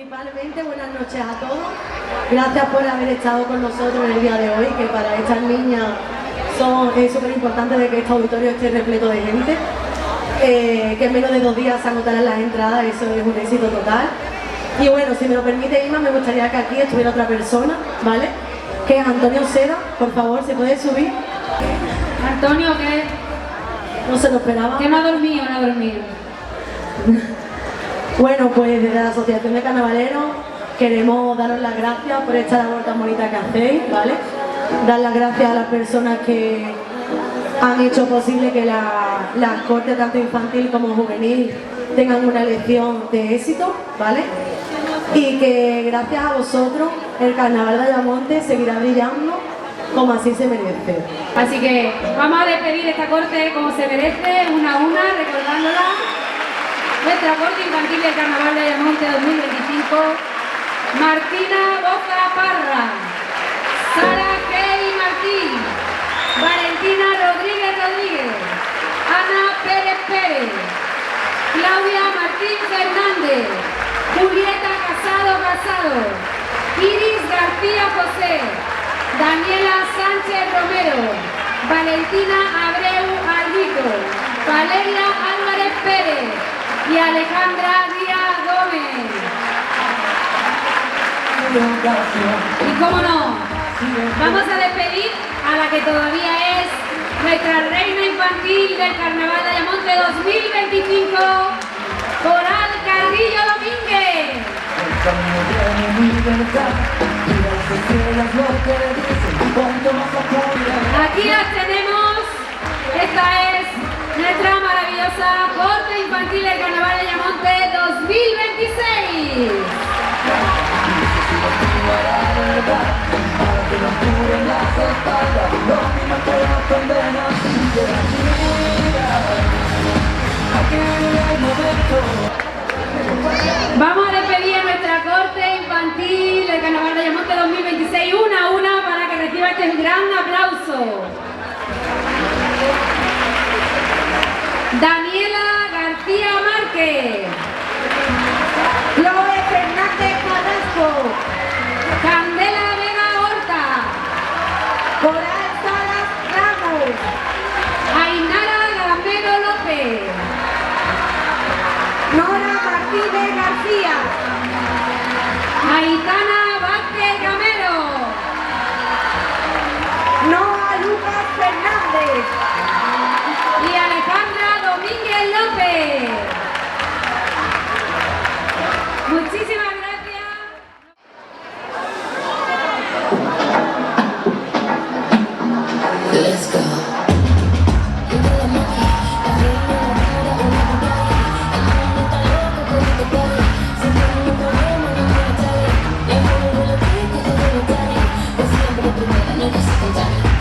Principalmente buenas noches a todos. Gracias por haber estado con nosotros en el día de hoy, que para estas niñas es súper importante de que este auditorio esté repleto de gente. Que en menos de 2 días se agotarán las entradas, eso es un éxito total. Y bueno, si me lo permite Ima, me gustaría que aquí estuviera otra persona, ¿vale? Que es Antonio Seda, por favor, ¿se puede subir? Antonio, ¿qué? No se lo esperaba. Que no ha dormido, no ha dormido. Bueno, pues desde la Asociación de Carnavaleros queremos daros las gracias por esta labor tan bonita que hacéis, ¿vale? Dar las gracias a las personas que han hecho posible que las cortes, tanto infantil como juvenil, tengan una elección de éxito, ¿vale? Y que gracias a vosotros el Carnaval de Ayamonte seguirá brillando como así se merece. Así que vamos a despedir esta corte como se merece, una a una, recordándola. Nuestra corte infantil del Carnaval de Ayamonte 2025, Martina Boca Parra, Sara Key Martín, Valentina Rodríguez Rodríguez, Ana Pérez Pérez, Claudia Martín Fernández, Julieta Casado Casado, Iris García José, Daniela Sánchez Romero, Valentina Abreu Albico, Valeria Álvarez Pérez y Alejandra Díaz Gómez. Y cómo no, vamos a despedir a la que todavía es nuestra reina infantil del Carnaval de Ayamonte 2025, Coral Carrillo Domínguez. Aquí las tenemos. Esta es nuestra maravillosa corte infantil del Carnaval de Ayamonte 2026. Vamos a despedir a nuestra corte infantil del Carnaval de Ayamonte 2026 una a una para que reciba este gran aplauso. Daniela García Márquez, Chloe Fernández Carrasco, Candela Vega Horta, Coral Salas Ramos, Ainara Gamero López, Nora Martínez García, Aitana Vázquez Gamero, Noa Lucas Fernández y Alejandra Domínguez López. Muchísimas gracias. Let's go. Siempre